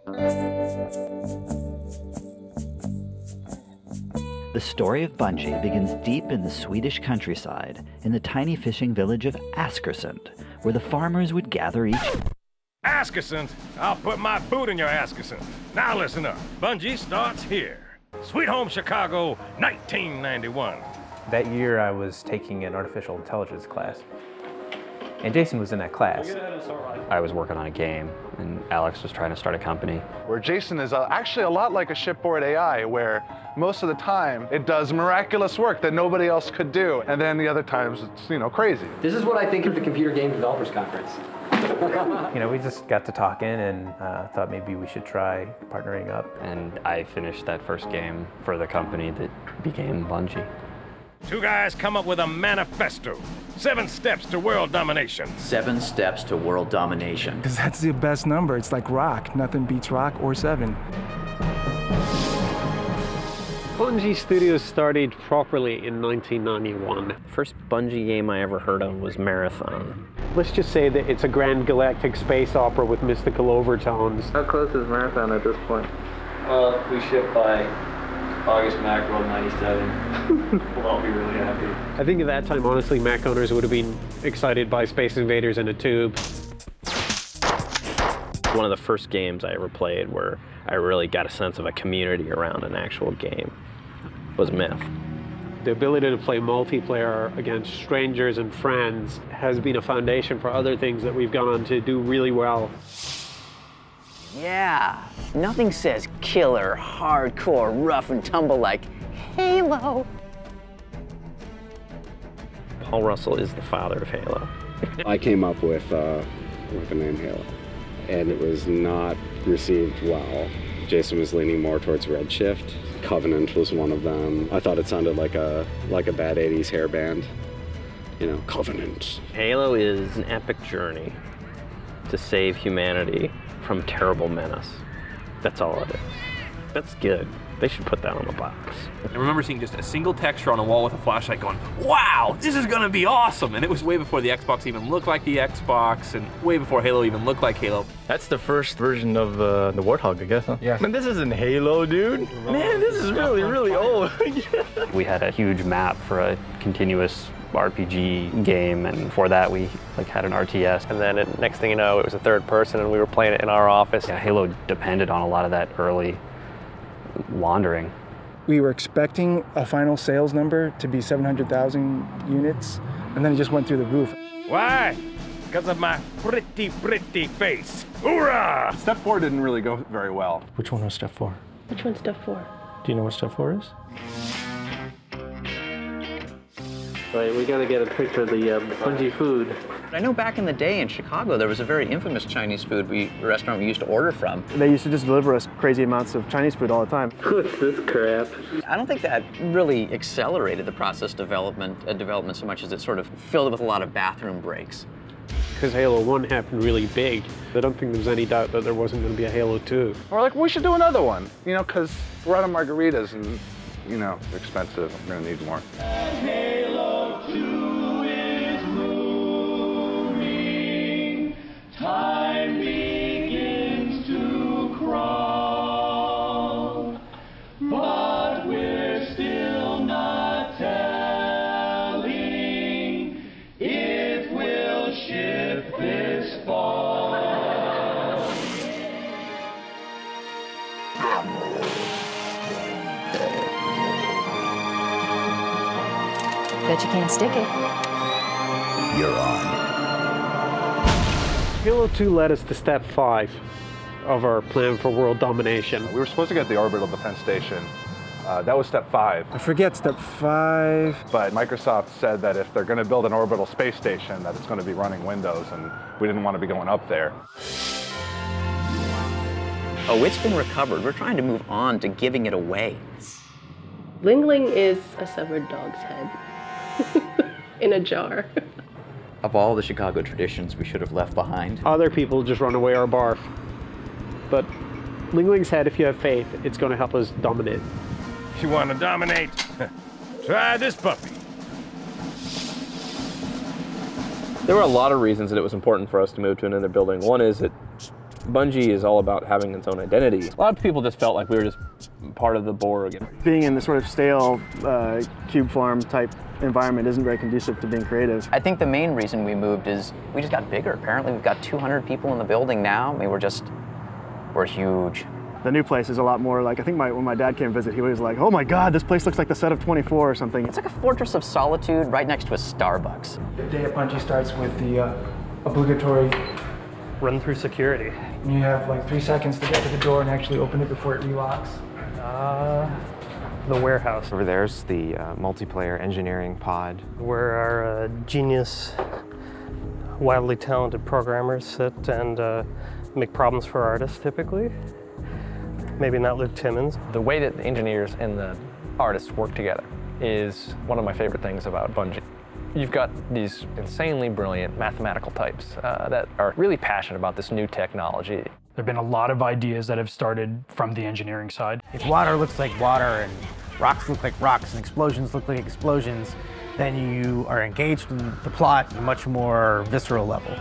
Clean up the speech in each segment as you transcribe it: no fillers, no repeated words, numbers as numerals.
The story of Bungie begins deep in the Swedish countryside, in the tiny fishing village of Askersund, where the farmers would gather each... Askersund? I'll put my boot in your Askersund. Now listen up. Bungie starts here. Sweet Home Chicago, 1991. That year I was taking an artificial intelligence class, and Jason was in that class. I was working on a game, and Alex was trying to start a company. Where Jason is actually a lot like a shipboard AI, where most of the time it does miraculous work that nobody else could do, and then the other times it's, you know, crazy. This is what I think of the Computer Game Developers Conference. You know, we just got to talking and thought maybe we should try partnering up. And I finished that first game for the company that became Bungie. Two guys come up with a manifesto. 7 steps to world domination. 7 steps to world domination. Because that's the best number. It's like rock. Nothing beats rock or 7. Bungie Studios started properly in 1991. First Bungie game I ever heard of was Marathon. Let's just say that it's a grand galactic space opera with mystical overtones. How close is Marathon at this point? We ship by August mackerel 97. We'll all be really happy. I think at that time, honestly, Mac owners would have been excited by Space Invaders in a tube. One of the first games I ever played where I really got a sense of a community around an actual game was Myth. The ability to play multiplayer against strangers and friends has been a foundation for other things that we've gone on to do really well. Yeah, nothing says killer, hardcore, rough and tumble like Halo. Paul Russell is the father of Halo. I came up with the name Halo, and it was not received well. Jason was leaning more towards Redshift. Covenant was one of them. I thought it sounded like a bad 80s hair band. You know, Covenant. Halo is an epic journey to save humanity from terrible menace. That's all it is. That's good. They should put that on the box. I remember seeing just a single texture on a wall with a flashlight going, wow, this is gonna be awesome! And it was way before the Xbox even looked like the Xbox, and way before Halo even looked like Halo. That's the first version of the Warthog, I guess, huh? Yeah. Man, this isn't Halo, dude. Man, this is really, really old. We had a huge map for a continuous RPG game, and for that we had an RTS. And then next thing you know, it was a third person and we were playing it in our office. Yeah, Halo depended on a lot of that early wandering. We were expecting a final sales number to be 700,000 units, and then it just went through the roof. Why? Because of my pretty face. Hoorah! Step 4 didn't really go very well. Which one was step 4? Which one's step 4? Do you know what step 4 is? Right, we gotta get a picture of the Bungie food. I know back in the day in Chicago, there was a very infamous Chinese food restaurant we used to order from. They used to just deliver us crazy amounts of Chinese food all the time. What's this crap? I don't think that really accelerated the process development so much as it sort of filled it with a lot of bathroom breaks. Because Halo 1 happened really big, I don't think there's any doubt that there wasn't going to be a Halo 2. We're like, we should do another one, you know, because we're out of margaritas and, you know, they're expensive. I'm going to need more. Halo 2 is moving. Time begins to crawl. But we're still not telling if we'll ship this fall. Bet you can't stick it. You're on. Halo 2 led us to step 5 of our plan for world domination. We were supposed to get the orbital defense station. That was step 5. I forget step 5. But Microsoft said that if they're going to build an orbital space station, that it's going to be running Windows, and we didn't want to be going up there. Oh, it's been recovered. We're trying to move on to giving it away. Ling Ling is a severed dog's head in a jar. Of all the Chicago traditions we should have left behind. Other people just run away or barf. But Ling Ling's head, if you have faith, it's going to help us dominate. You want to dominate? Try this puppy. There were a lot of reasons that it was important for us to move to another building. One is that Bungie is all about having its own identity. A lot of people just felt like we were just part of the Borg. Being in the sort of stale cube farm type environment isn't very conducive to being creative. I think the main reason we moved is we just got bigger. Apparently we've got 200 people in the building now. I mean, we're huge. The new place is a lot more like, I think when my dad came to visit, he was like, oh my God, this place looks like the set of 24 or something. It's like a fortress of solitude right next to a Starbucks. The day at Bungie starts with the obligatory run through security. And you have like 3 seconds to get to the door and actually open it before it relocks. The warehouse. Over there's the multiplayer engineering pod. Where our genius, wildly talented programmers sit and make problems for artists typically. Maybe not Luke Timmons. The way that the engineers and the artists work together is one of my favorite things about Bungie. You've got these insanely brilliant mathematical types that are really passionate about this new technology. There have been a lot of ideas that have started from the engineering side. If water looks like water and rocks look like rocks and explosions look like explosions, then you are engaged in the plot at a much more visceral level.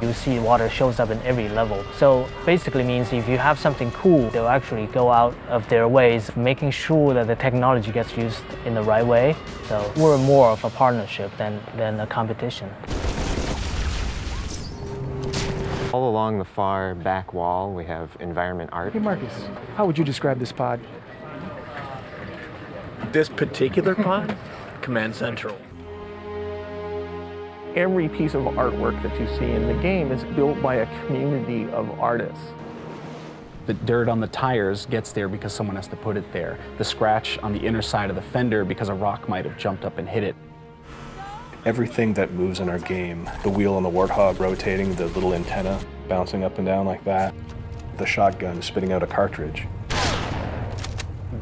You see water shows up in every level. So basically means if you have something cool, they'll actually go out of their ways, making sure that the technology gets used in the right way. So we're more of a partnership than a competition. All along the far back wall, we have environment art. Hey Marcus, how would you describe this pod? This particular pod? Command Central. Every piece of artwork that you see in the game is built by a community of artists. The dirt on the tires gets there because someone has to put it there. The scratch on the inner side of the fender because a rock might have jumped up and hit it. Everything that moves in our game, the wheel on the Warthog rotating, the little antenna bouncing up and down like that, the shotgun spitting out a cartridge.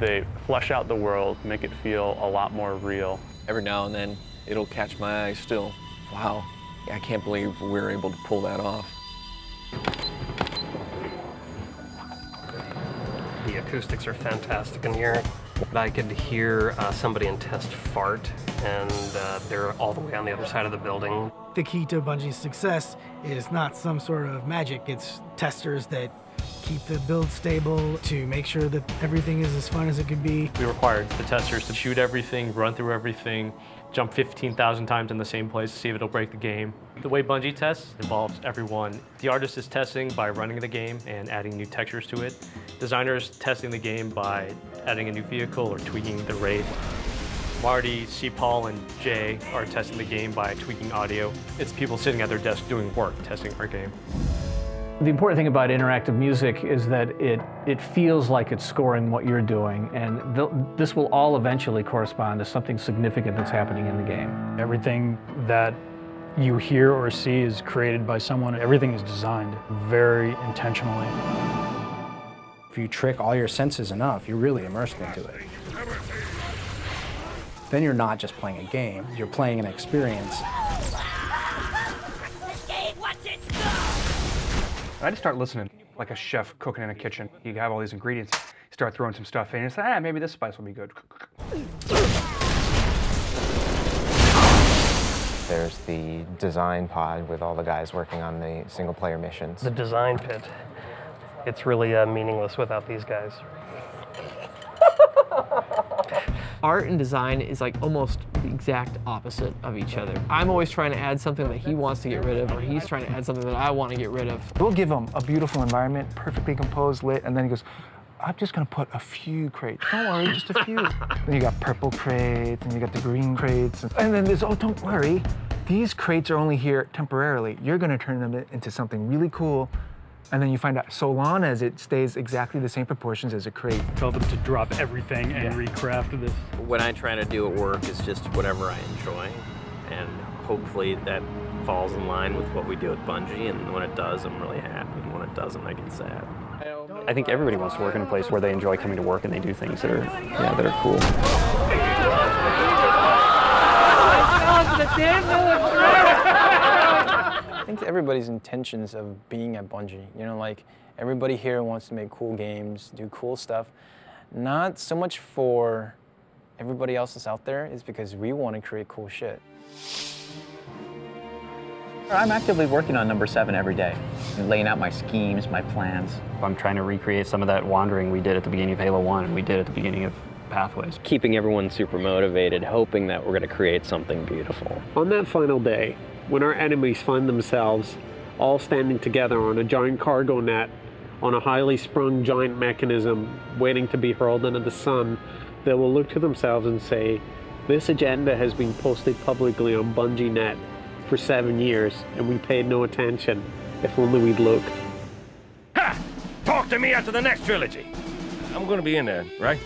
They flesh out the world, make it feel a lot more real. Every now and then, it'll catch my eye still. Wow, I can't believe we were able to pull that off. The acoustics are fantastic in here. I could hear somebody in test fart, and they're all the way on the other side of the building. The key to Bungie's success is not some sort of magic. It's testers that keep the build stable to make sure that everything is as fun as it could be. We required the testers to shoot everything, run through everything, jump 15,000 times in the same place to see if it'll break the game. The way Bungie tests involves everyone. The artist is testing by running the game and adding new textures to it. Designers testing the game by adding a new vehicle or tweaking the raid. Marty, C. Paul, and Jay are testing the game by tweaking audio. It's people sitting at their desk doing work, testing our game. The important thing about interactive music is that it feels like it's scoring what you're doing, and this will all eventually correspond to something significant that's happening in the game. Everything that you hear or see is created by someone. Everything is designed very intentionally. If you trick all your senses enough, you're really immersed into it. Then you're not just playing a game, you're playing an experience. I just start listening, like a chef cooking in a kitchen. You have all these ingredients, you start throwing some stuff in, and you say, maybe this spice will be good. There's the design pod with all the guys working on the single-player missions. The design pit. It's really meaningless without these guys. Art and design is like almost the exact opposite of each other. I'm always trying to add something that he wants to get rid of, or he's trying to add something that I want to get rid of. We'll give him a beautiful environment, perfectly composed, lit, and then he goes, I'm just gonna put a few crates. Don't worry, just a few. Then you got purple crates, and you got the green crates. And then there's, oh, don't worry. These crates are only here temporarily. You're gonna turn them into something really cool. And then you find out, so long as it stays exactly the same proportions as a crate. Tell them to drop everything and recraft this. When I try to do at work, it's just whatever I enjoy. And hopefully that falls in line with what we do at Bungie. And when it does, I'm really happy. And when it doesn't, I get sad. I think everybody wants to work in a place where they enjoy coming to work and they do things that are, that are cool. I think everybody's intentions of being at Bungie, like everybody here wants to make cool games, do cool stuff, not so much for everybody else that's out there is because we want to create cool shit. I'm actively working on number 7 every day, and laying out my schemes, my plans. I'm trying to recreate some of that wandering we did at the beginning of Halo 1 and we did at the beginning of Pathways. Keeping everyone super motivated, hoping that we're going to create something beautiful. On that final day, when our enemies find themselves all standing together on a giant cargo net, on a highly sprung giant mechanism waiting to be hurled into the sun, they will look to themselves and say, this agenda has been posted publicly on Bungie Net for 7 years, and we paid no attention. If only we'd looked. Ha! Talk to me after the next trilogy. I'm gonna be in there, right?